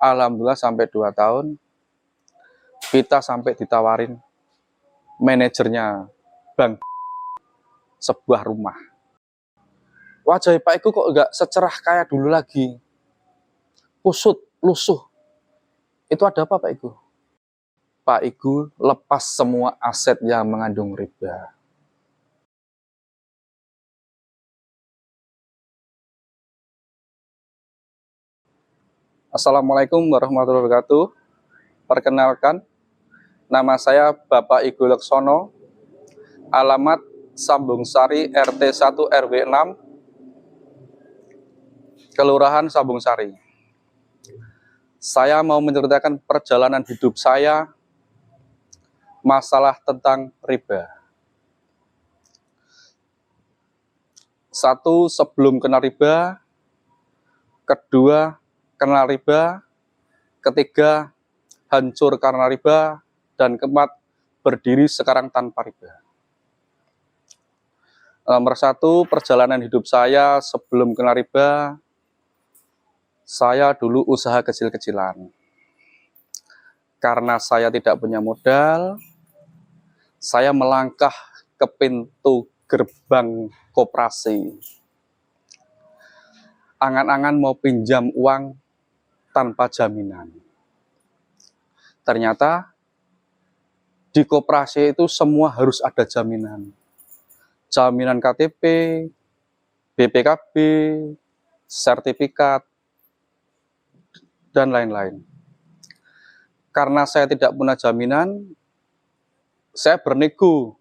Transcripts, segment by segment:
Alhamdulillah sampai 2 tahun, kita sampai ditawarin manajernya bank sebuah rumah. Wajah Pak Igu kok nggak secerah kayak dulu lagi. Kusut, lusuh. Itu ada apa Pak Igu? Pak Igu lepas semua aset yang mengandung riba. Assalamualaikum warahmatullahi wabarakatuh. Perkenalkan, nama saya Bapak Igu Leksono, alamat Sambung Sari RT 1 RW 6, Kelurahan Sambung Sari. Saya mau menceritakan perjalanan hidup saya, masalah tentang riba. Satu, sebelum kenal riba. Kedua, kenal riba. Ketiga, hancur karena riba. Dan keempat, berdiri sekarang tanpa riba. Nomor satu, perjalanan hidup saya sebelum kenal riba. Saya dulu usaha kecil-kecilan. Karena saya tidak punya modal, saya melangkah ke pintu gerbang koperasi. Angan-angan mau pinjam uang tanpa jaminan. Ternyata di koperasi itu semua harus ada jaminan. Jaminan KTP, BPKB, sertifikat, dan lain-lain. Karena saya tidak punya jaminan, saya bernego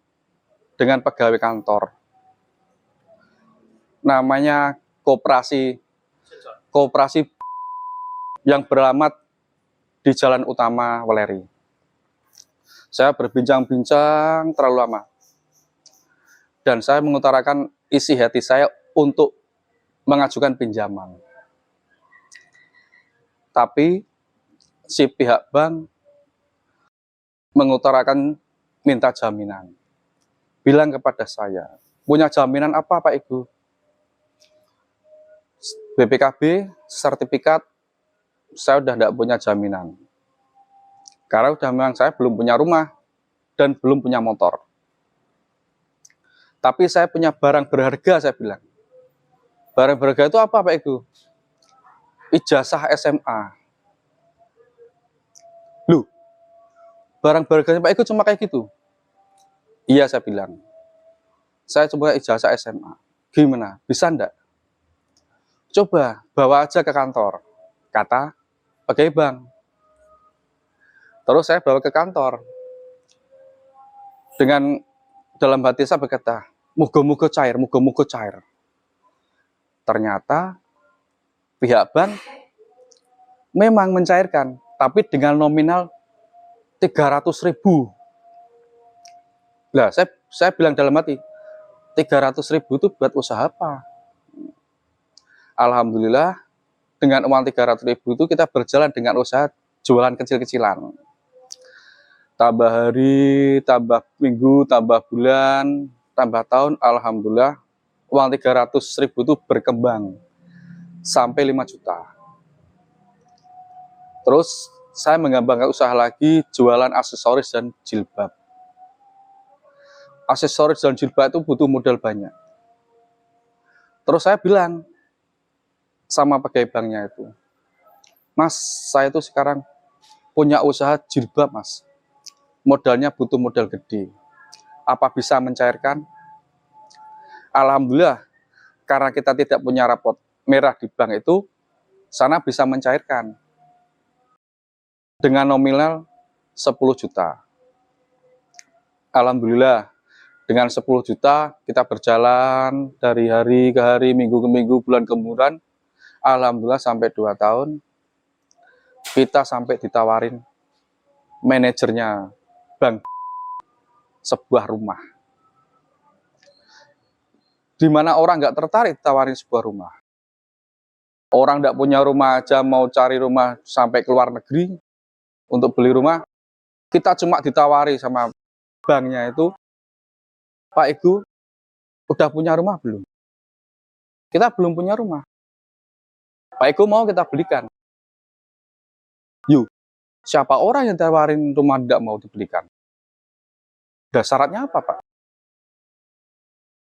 dengan pegawai kantor. Namanya koperasi yang beralamat di Jalan Utama Weleri. Saya berbincang-bincang terlalu lama. Dan saya mengutarakan isi hati saya untuk mengajukan pinjaman. Tapi si pihak bank mengutarakan minta jaminan. Bilang kepada saya, punya jaminan apa Pak Igu? BPKB, sertifikat, saya udah tidak punya jaminan. Karena udah memang saya belum punya rumah dan belum punya motor. Tapi saya punya barang berharga, saya bilang. Barang berharga itu apa Pak Igu? Ijazah SMA. Loh, barang berharga Pak Igu cuma kayak gitu? Iya, saya bilang. Saya cuma ijazah SMA. Gimana? Bisa enggak? Coba bawa aja ke kantor, kata pegawai bank. Terus saya bawa ke kantor. Dengan dalam hati saya berkata, moga-moga cair, moga-moga cair. Ternyata pihak bank memang mencairkan, tapi dengan nominal 300.000. Nah, saya bilang dalam hati, 300.000 itu buat usaha apa? Alhamdulillah, dengan uang 300.000 itu kita berjalan dengan usaha jualan kecil-kecilan. Tambah hari, tambah minggu, tambah bulan, tambah tahun, alhamdulillah uang 300.000 itu berkembang sampai 5 juta. Terus saya mengembangkan usaha lagi, jualan aksesoris dan jilbab. Aksesoris dan jilbab itu butuh modal banyak. Terus saya bilang sama pegawai banknya itu, Mas, saya itu sekarang punya usaha jilbab Mas. Modalnya butuh modal gede. Apa bisa mencairkan? Alhamdulillah, karena kita tidak punya rapot merah di bank itu, sana bisa mencairkan. Dengan nominal 10 juta. Alhamdulillah, dengan 10 juta kita berjalan dari hari ke hari, minggu ke minggu, bulan ke bulan. Alhamdulillah sampai 2 tahun, kita sampai ditawarin manajernya bank sebuah rumah. Di mana orang nggak tertarik tawarin sebuah rumah. Orang nggak punya rumah aja mau cari rumah sampai ke luar negeri untuk beli rumah. Kita cuma ditawari sama banknya itu, Pak Igu, udah punya rumah belum? Kita belum punya rumah. Pak Igu mau kita belikan. Yuk, siapa orang yang tawarin rumah tidak mau dibelikan? Syaratnya apa, Pak?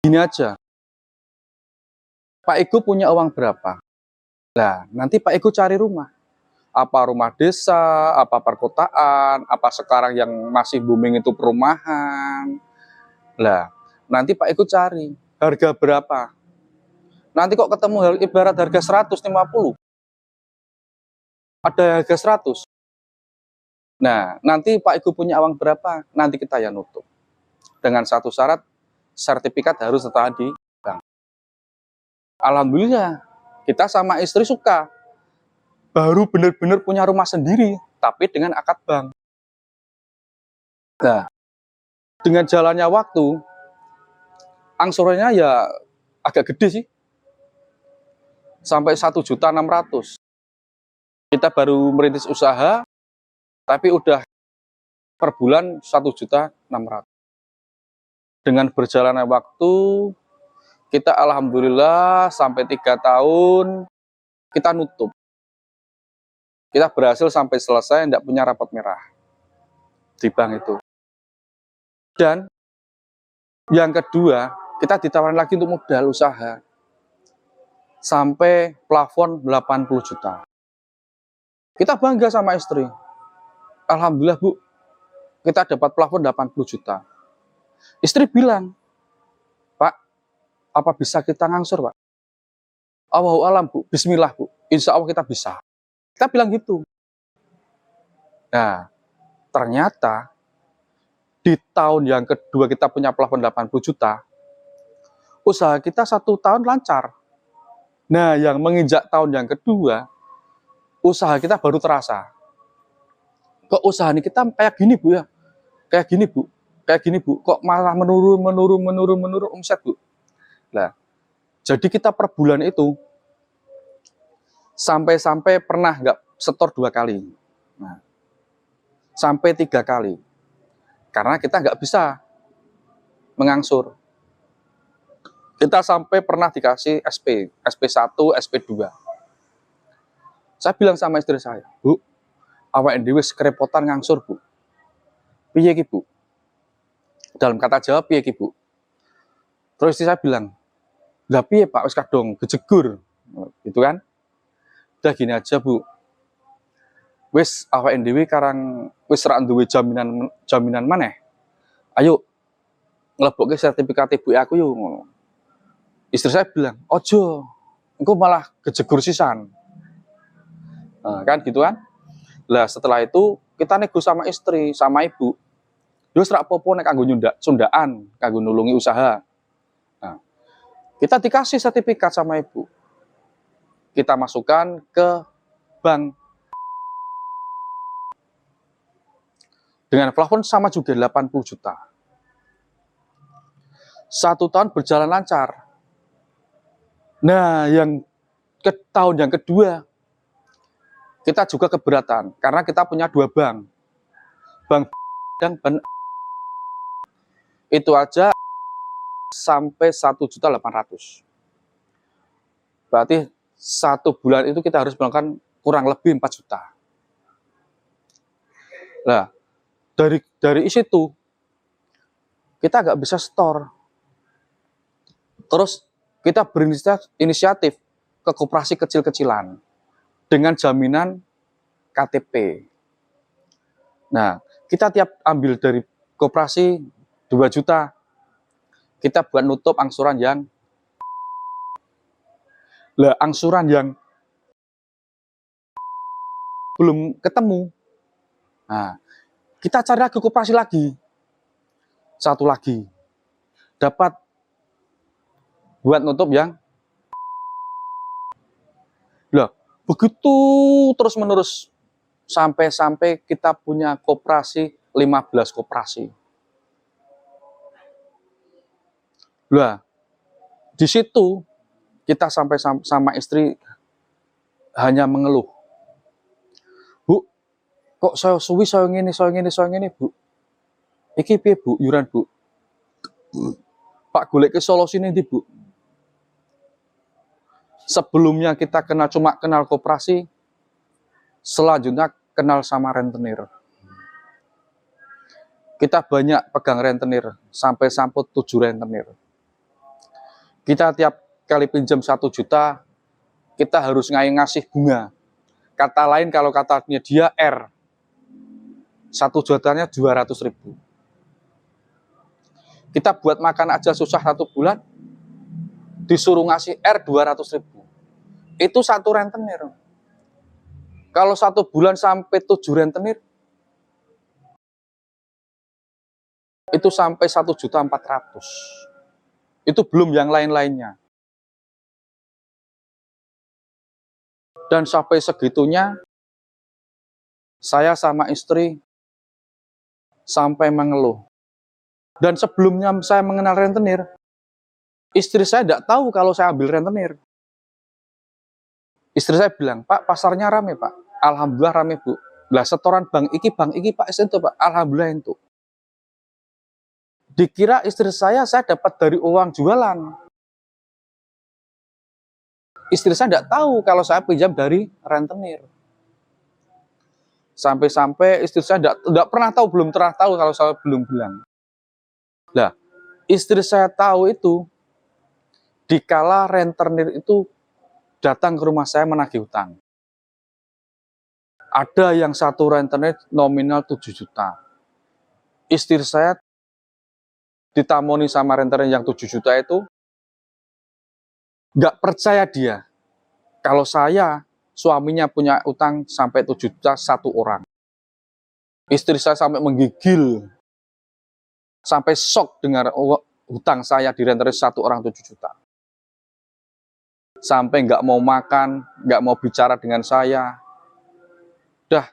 Gini aja, Pak Ego punya uang berapa? Nah, nanti Pak Ego cari rumah. Apa rumah desa, apa perkotaan, apa sekarang yang masih booming itu perumahan. Lah, nanti Pak Ego cari harga berapa. Nanti kok ketemu ibarat harga 150, ada harga 100. Nah, nanti Pak Ego punya uang berapa, nanti kita yang nutup. Dengan satu syarat, sertifikat harus tertera di bank. Alhamdulillah, kita sama istri suka. Baru benar-benar punya rumah sendiri, tapi dengan akad bank. Nah, dengan jalannya waktu, angsurannya ya agak gede sih. Sampai 1.600.000. Kita baru merintis usaha, tapi udah per bulan 1.600.000. Dengan berjalannya waktu, kita alhamdulillah sampai 3 tahun, kita nutup. Kita berhasil sampai selesai, tidak punya rapot merah di bank itu. Dan yang kedua, kita ditawarin lagi untuk modal usaha sampai plafon 80 juta. Kita bangga sama istri. Alhamdulillah, Bu, kita dapat plafon 80 juta. Istri bilang, Pak, apa bisa kita ngangsur, Pak? Allahu alam, Bu, bismillah, Bu, insya Allah kita bisa. Kita bilang gitu. Nah, ternyata di tahun yang kedua kita punya plafon 80 juta, usaha kita 1 tahun lancar. Nah, yang menginjak tahun yang kedua, usaha kita baru terasa. Kok usaha ini kita kayak gini, Bu, ya? Kayak gini, Bu. Kayak gini, Bu. Kok malah menurun omset, Bu. Nah, jadi kita per bulan itu sampai pernah nggak setor 2 kali. Nah, sampai 3 kali. Karena kita nggak bisa mengangsur. Kita sampai pernah dikasih SP1, SP2. Saya bilang sama istri saya, Bu, awak dhewe kerepotan ngangsur, Bu. Piye ki, Bu? Dalam kata Jawa, piye ki, Bu? Terus istri saya bilang, lah piye, Pak, wis kadung gejegur. Gitu kan? Udah gini aja, Bu. Wis awak dhewe karang wis ra duwe jaminan maneh. Ayo nglebokke sertifikat ibu aku yo ngono. Istri saya bilang, "Ojo, engko malah gejegur sisan." Nah, kan gitu kan? Lah setelah itu kita nego sama istri, sama ibu. Yo wis ra apa-apa nek kanggo sundaan, kanggo nulungi usaha. Nah, kita dikasih sertifikat sama ibu. Kita masukkan ke bank. Dengan plafon sama juga 80 juta. 1 tahun berjalan lancar. Nah, yang ke tahun yang kedua, kita juga keberatan. Karena kita punya 2 bank. Bank dan bank. Itu aja sampai 1.800.000. Berarti 1 bulan itu kita harus melakukan kurang lebih 4 juta. Nah, dari situ kita nggak bisa store. Terus kita berinisiatif ke koperasi kecil-kecilan dengan jaminan KTP. Nah, kita tiap ambil dari koperasi 2 juta, kita buat nutup angsuran yang angsuran yang belum ketemu. Nah, kita cari lagi koperasi lagi. Satu lagi. Dapat buat nutup yang begitu terus-menerus sampai kita punya koperasi 15 koperasi. Di situ kita sampai sama istri hanya mengeluh. Bu, kok saya suwi saya ngene, Bu. Iki piye, Bu, yuran, Bu? Pak golek ke solusi nanti, Bu. Sebelumnya kita cuma kenal koperasi, selanjutnya kenal sama rentenir. Kita banyak pegang rentenir, sampai 7 rentenir. Kita tiap kali pinjam 1 juta, kita harus ngasih bunga. Kata lain kalau katanya dia R, 1 jutanya 200.000. Kita buat makan aja susah 1 bulan, disuruh ngasih R 200.000. Itu 1 rentenir. Kalau 1 bulan sampai 7 rentenir, itu sampai 1.400.000. Itu belum yang lain-lainnya. Dan sampai segitunya, saya sama istri sampai mengeluh. Dan sebelumnya saya mengenal rentenir, istri saya tidak tahu kalau saya ambil rentenir. Istri saya bilang, Pak, pasarnya rame, Pak. Alhamdulillah rame, Bu. Lah setoran bank iki Pak, itu Pak. Alhamdulillah itu. Dikira istri saya dapat dari uang jualan. Istri saya tidak tahu kalau saya pinjam dari rentenir. Sampai-sampai istri saya tidak pernah tahu, belum pernah tahu kalau saya belum bilang. Nah, istri saya tahu itu dikala rentenir itu datang ke rumah saya menagih hutang. Ada yang 1 rentenir nominal 7 juta. Istri saya ditamoni sama rentenir yang 7 juta itu, nggak percaya dia kalau saya suaminya punya utang sampai 7 juta 1 orang. Istri saya sampai menggigil, sampai shock dengar hutang saya di rentenir 1 orang 7 juta. Sampai nggak mau makan, nggak mau bicara dengan saya, dah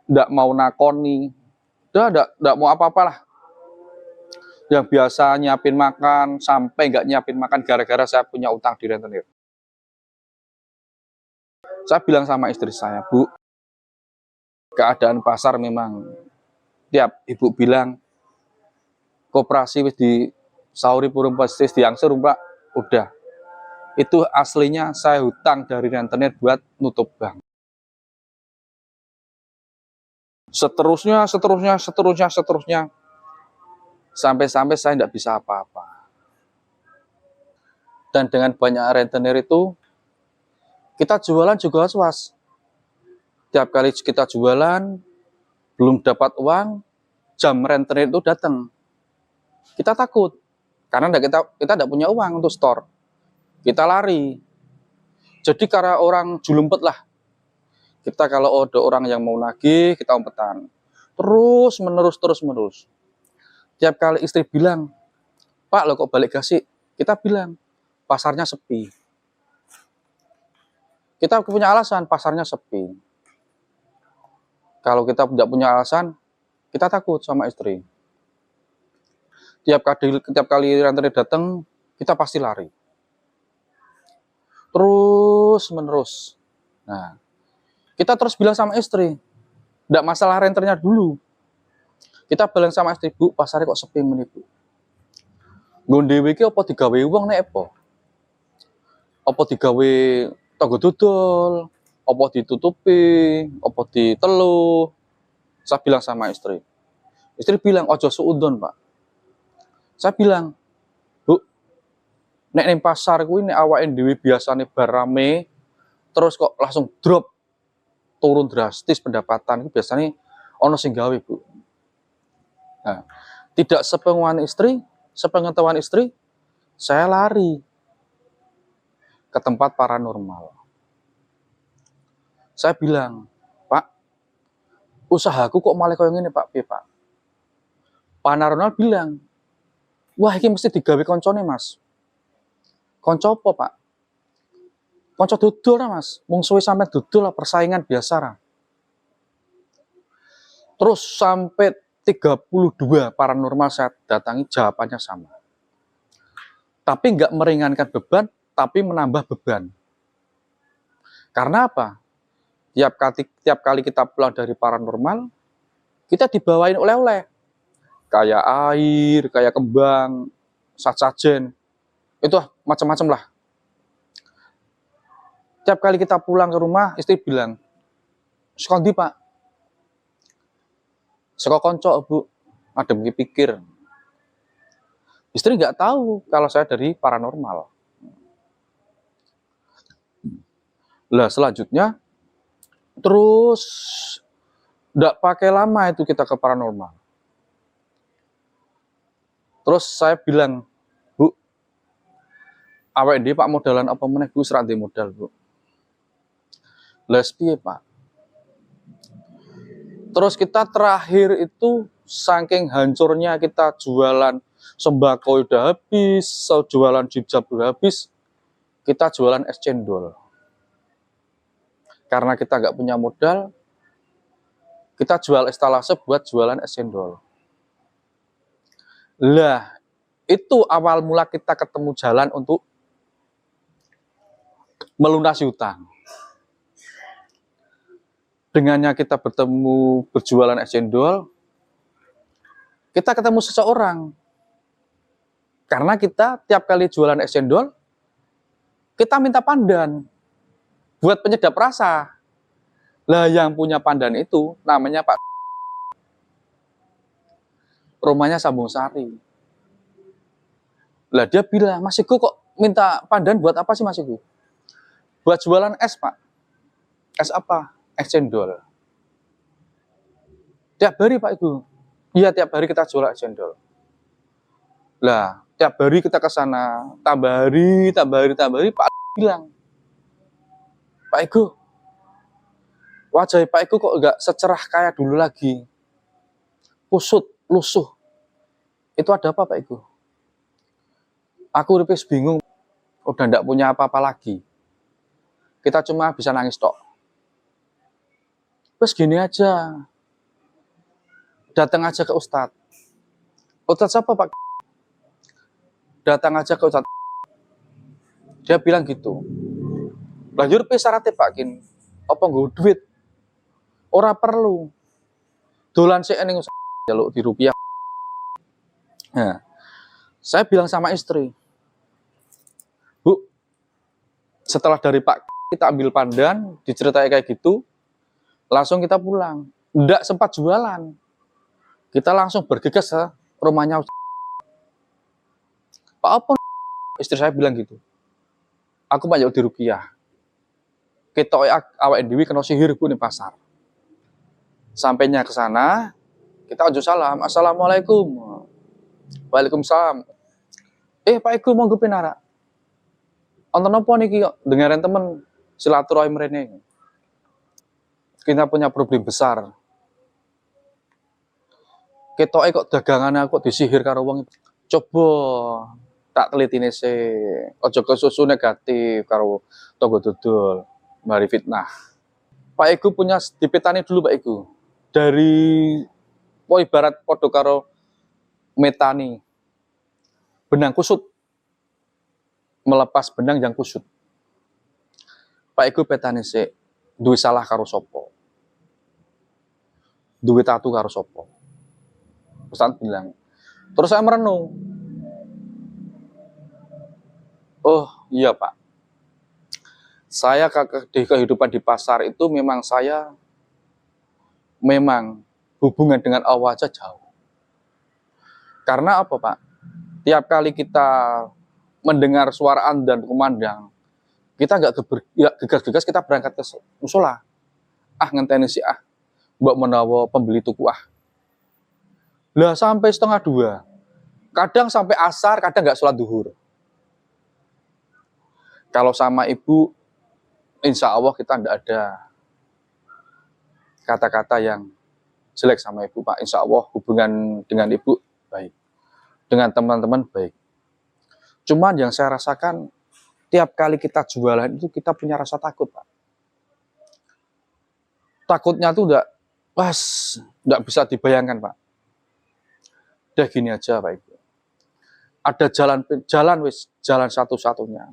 nggak mau nakoni, dah nggak mau apa-apalah. Yang biasa nyiapin makan, sampai nggak nyiapin makan gara-gara saya punya utang di rentenir. Saya bilang sama istri saya, Bu, keadaan pasar memang tiap ibu bilang koperasi di sauri purung pastis diangsur, Pak, udah. Itu aslinya saya hutang dari rentenir buat nutup bank. Seterusnya. Sampai-sampai saya tidak bisa apa-apa. Dan dengan banyak rentenir itu, kita jualan juga was-was. Tiap kali kita jualan, belum dapat uang, jam rentenir itu datang. Kita takut, karena kita tidak punya uang untuk store. Kita lari. Jadi karena orang julumpet lah. Kita kalau ada orang yang mau nagih, kita umpetan. Terus menerus. Tiap kali istri bilang, Pak, lo kok balik gak sih? Kita bilang, pasarnya sepi. Kita punya alasan, pasarnya sepi. Kalau kita tidak punya alasan, kita takut sama istri. Tiap kali rentenir datang, kita pasti lari. Terus menerus. Nah, kita terus bilang sama istri, tidak masalah rentenirnya dulu. Kita bilang sama istri, Bu, pasarnya kok sepi meneh, Bu. Nggondewe iki apa digawe wong nek apa? Apa digawe tangga dodol? Apa ditutupi? Apa ditelu? Saya bilang sama istri. Istri bilang, ojo suudon, Pak. Saya bilang, Bu, nek ning pasar kuwi nek awake dhewe biasane bar rame, terus kok langsung drop, turun drastis pendapatan, itu biasanya ono sing gawe, Bu. Nah, tidak sepengetahuan istri, saya lari ke tempat paranormal. Saya bilang, Pak, usahaku kok malah kayak gini, Pak, Pak. Paranormal bilang, wah, ini mesti digawe koncone, Mas. Konco apa, Pak? Konco dodol, Mas. Mung suwe sampai dodol lah, persaingan biasa lah. Terus sampai 32 paranormal saya datangi, jawabannya sama. Tapi nggak meringankan beban, tapi menambah beban. Karena apa? Tiap kali kita pulang dari paranormal, kita dibawain oleh-oleh. Kayak air, kayak kembang, sajen. Itu macam-macam lah. Tiap kali kita pulang ke rumah, istri bilang, "Sekondi, Pak, Saka konco, Bu, adem pikir. Istri nggak tahu kalau saya dari paranormal. Lah selanjutnya terus nggak pakai lama itu kita ke paranormal. Terus saya bilang, Bu, awake dhewe Pak modalan apa meneh Bu, serante modal, Bu. Lah piye, Pak? Terus kita terakhir itu saking hancurnya kita jualan sembako udah habis, jualan jibjab udah habis, kita jualan es cendol. Karena kita nggak punya modal, kita jual estalase buat jualan es cendol. Lah, itu awal mula kita ketemu jalan untuk melunasi hutang. Dengannya kita bertemu berjualan es cendol, kita ketemu seseorang. Karena kita tiap kali jualan es cendol, kita minta pandan buat penyedap rasa. Lah yang punya pandan itu namanya Pak. Rumahnya Sambung Sari. Lah dia bilang, Mas Igu kok minta pandan buat apa sih Mas Igu? Buat jualan es, Pak. Es apa? Es cendol. Tiap hari Pak Igu. Iya, tiap hari kita jual es cendol. Lah, tiap hari kita ke sana, tambah hari, Pak bilang, Pak Igu, wajah Pak Igu kok enggak secerah kayak dulu lagi. Kusut, lusuh. Itu ada apa Pak Igu? Aku udah bingung, udah enggak punya apa-apa lagi. Kita cuma bisa nangis tok. Terus gini aja, datang aja ke Ustadz. Ustadz siapa Pak? Datang aja ke Ustadz. Dia bilang gitu. Lanjut syaratnya Pak Kin, apa nggak duit? Ora perlu. Dolan sik ning jaluk di rupiah. Nah, saya bilang sama istri, Bu, setelah dari Pak kita ambil pandan, diceritain kayak gitu, langsung kita pulang. Nggak sempat jualan. Kita langsung bergegas ke rumahnya. Pak apa? Istri saya bilang gitu. Aku banyak di rupiah. Kita awak dewi kena sihir Bu di pasar. Sampainya ke sana, kita ucap salam. Assalamualaikum. Waalaikumsalam. Pak Igu mau gue pinara. Onton apa niki kok dengerin temen silaturahim rene. Kita punya problem besar. Kita kok dagangannya kok disihir karo wong. Coba tak telitine se. Ojo kesusu negatif karo tonggo dodol, mari fitnah. Pak Igu punya dipitani dulu Pak Igu. Dari ibarat podo karo metani. Benang kusut. Melepas benang yang kusut. Pak Igu petani se duwe salah karo sopo. Duwe tatu karo sopo. Ustaz bilang. Terus saya merenung. Oh iya Pak. Saya di kehidupan di pasar itu memang hubungan dengan Allah aja jauh. Karena apa Pak? Tiap kali kita mendengar suara adzan kumandang, kita nggak gegas-gegas kita berangkat ke musola. Ngenteni si mbok menawa pembeli tuku Lah sampai 1:30. Kadang sampai asar, kadang nggak sholat duhur. Kalau sama ibu, insya Allah kita tidak ada kata-kata yang jelek sama ibu Pak. Insya Allah hubungan dengan ibu baik. Dengan teman-teman baik. Cuman yang saya rasakan, tiap kali kita jualan itu kita punya rasa takut Pak. Takutnya tuh nggak bisa dibayangkan Pak. Udah gini aja Pak Ibu. Ada jalan satu-satunya.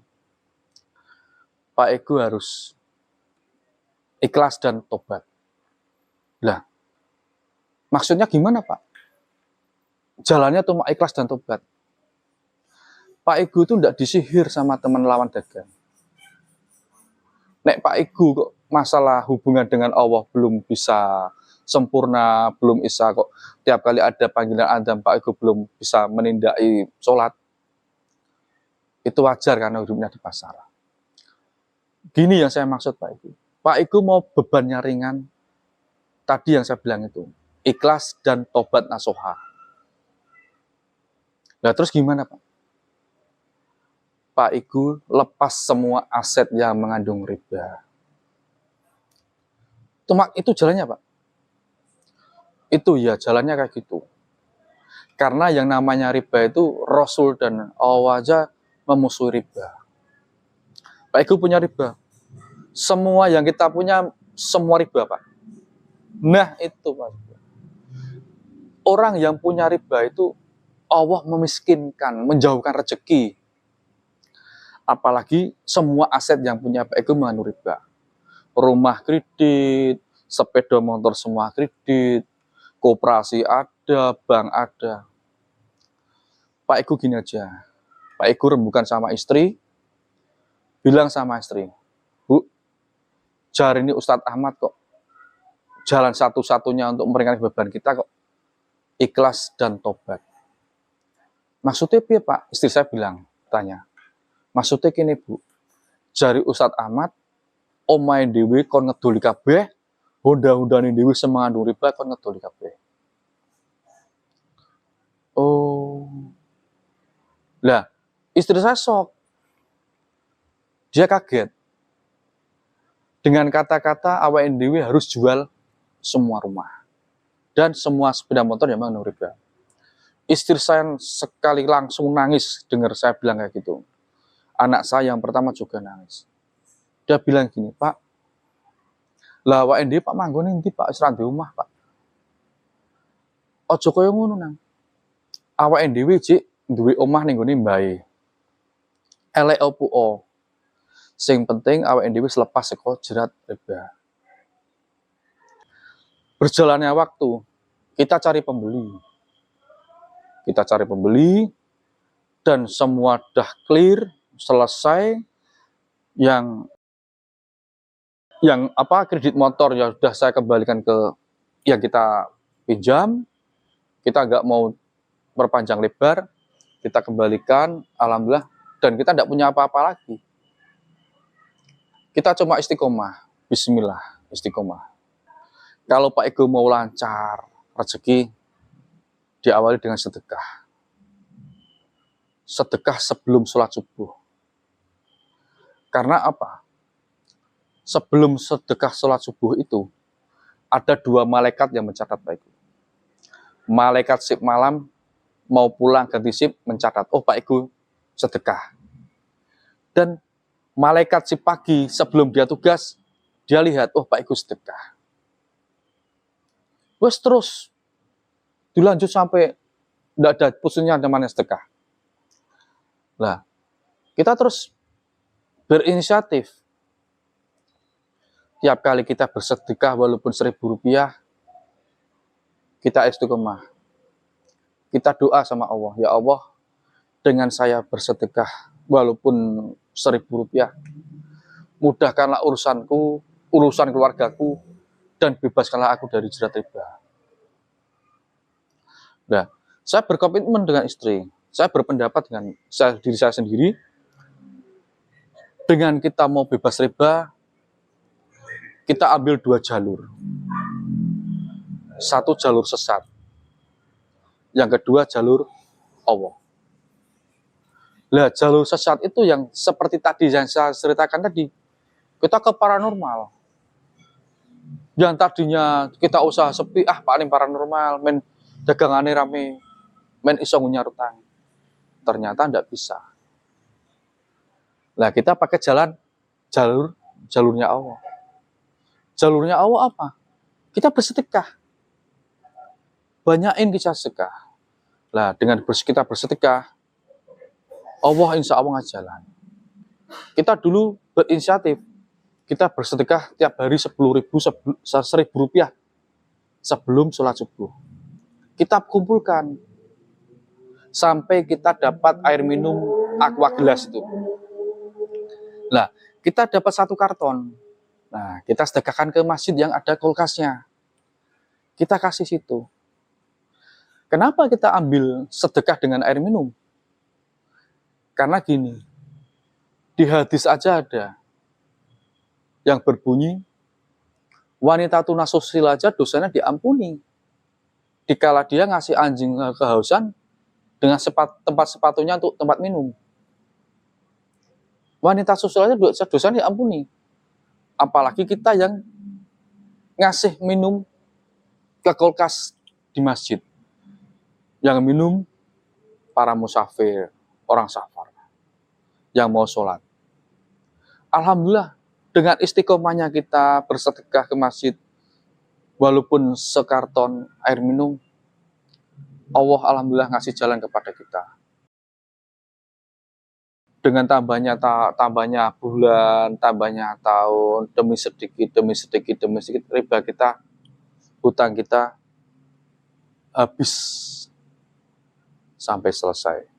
Pak Ego harus ikhlas dan tobat. Lah, maksudnya gimana Pak? Jalannya cuma ikhlas dan tobat. Pak Ego itu tidak disihir sama teman lawan dagang. Nek Pak Ego kok masalah hubungan dengan Allah belum bisa sempurna, belum bisa kok. Tiap kali ada panggilan adzan Pak Eko belum bisa menindaki sholat. Itu wajar karena hidupnya di pasaran. Gini yang saya maksud Pak Eko. Pak Eko mau bebannya ringan, tadi yang saya bilang itu, ikhlas dan tobat nasuha. Nah terus gimana Pak? Pak Eko lepas semua aset yang mengandung riba. Itu jalannya Pak. Itu ya jalannya kayak gitu. Karena yang namanya riba itu Rasul dan Allah aja memusuhi riba. Pak Eko punya riba. Semua yang kita punya, semua riba Pak. Nah itu Pak. Orang yang punya riba itu Allah memiskinkan, menjauhkan rezeki. Apalagi semua aset yang punya Pak Eko mengandung riba. Rumah kredit, sepeda motor semua kredit, koperasi ada, bank ada. Pak Eko gini aja, Pak Eko rembukan sama istri, bilang sama istri, Bu, jari ini Ustadz Ahmad kok, jalan satu-satunya untuk meringankan beban kita kok, ikhlas dan tobat. Maksudnya apa Pak? Istri saya bilang, tanya, maksudnya gini Bu, jari Ustadz Ahmad, omain dewi kon ngeduli kabeh, honda-hondani dewi semangandung riba kon ngeduli kabeh. Oh, lah istri saya shock, dia kaget dengan kata-kata awak dewi harus jual semua rumah dan semua sepeda motor yang mengandung riba. Istri saya sekali langsung nangis dengar saya bilang kayak gitu. Anak saya yang pertama juga nangis. Dia bilang gini, Pak, lah awak dewi Pak manggon nanti Pak serang di rumah Pak. Ojo koyo ngono nang. Awak dewi cik duwe omah ning gone mbae. Elek opo. Sing penting awak dewi selepas saka jerat riba. Berjalannya waktu, kita cari pembeli. Kita cari pembeli dan semua dah clear, selesai. Yang kredit motor ya sudah saya kembalikan ke yang kita pinjam. Kita nggak mau perpanjang lebar, kita kembalikan, alhamdulillah, dan kita tidak punya apa-apa lagi. Kita cuma istiqomah, bismillah, istiqomah. Kalau Pak Eko mau lancar rezeki, diawali dengan sedekah. Sedekah sebelum sholat subuh. Karena apa? Sebelum sedekah sholat subuh itu, ada 2 malaikat yang mencatat Pak Eko. Malaikat sip malam mau pulang ganti sip mencatat, oh Pak Eko sedekah. Dan malaikat sip pagi sebelum dia tugas, dia lihat, oh Pak Eko sedekah. Wes terus dilanjut sampai tidak ada pusingnya namanya sedekah. Lah, kita terus berinisiatif. Tiap kali kita bersedekah walaupun Rp1.000, kita istiqomah. Kita doa sama Allah, ya Allah, dengan saya bersedekah walaupun Rp1.000, mudahkanlah urusanku, urusan keluargaku, dan bebaskanlah aku dari jerat riba. Nah, saya berkomitmen dengan istri, saya berpendapat dengan diri saya sendiri, dengan kita mau bebas riba, kita ambil 2 jalur. Satu jalur sesat, yang kedua jalur Allah. Nah, jalur sesat itu yang seperti tadi yang saya ceritakan tadi, kita ke paranormal. Yang tadinya kita usaha sepi, paling paranormal, men dagangane rame, men iso ngunyar utang. Ternyata tidak bisa. Nah, kita pakai jalurnya Allah. Jalurnya Allah apa? Kita bersedekah. Banyakin kita sedekah. Nah, dengan kita bersedekah, Allah insya Allah ngajalan. Kita dulu berinisiatif. Kita bersedekah tiap hari Rp10.000 sebelum sholat subuh. Kita kumpulkan sampai kita dapat air minum aqua gelas itu. Nah, kita dapat 1 karton. Nah, kita sedekahkan ke masjid yang ada kulkasnya. kita kasih situ. Kenapa kita ambil sedekah dengan air minum? Karena gini, di hadis aja ada yang berbunyi, wanita tunasosil aja dosanya diampuni. Dikala dia ngasih anjing kehausan dengan tempat sepatunya untuk tempat minum. Wanita sosial aja dosanya diampuni. Apalagi kita yang ngasih minum ke kulkas di masjid. Yang minum para musafir, orang safar, yang mau sholat. Alhamdulillah, dengan istiqomahnya kita bersedekah ke masjid, walaupun sekarton air minum, Allah alhamdulillah ngasih jalan kepada kita. Dengan tambahnya bulan, tambahnya tahun, demi sedikit, riba kita, hutang kita habis sampai selesai.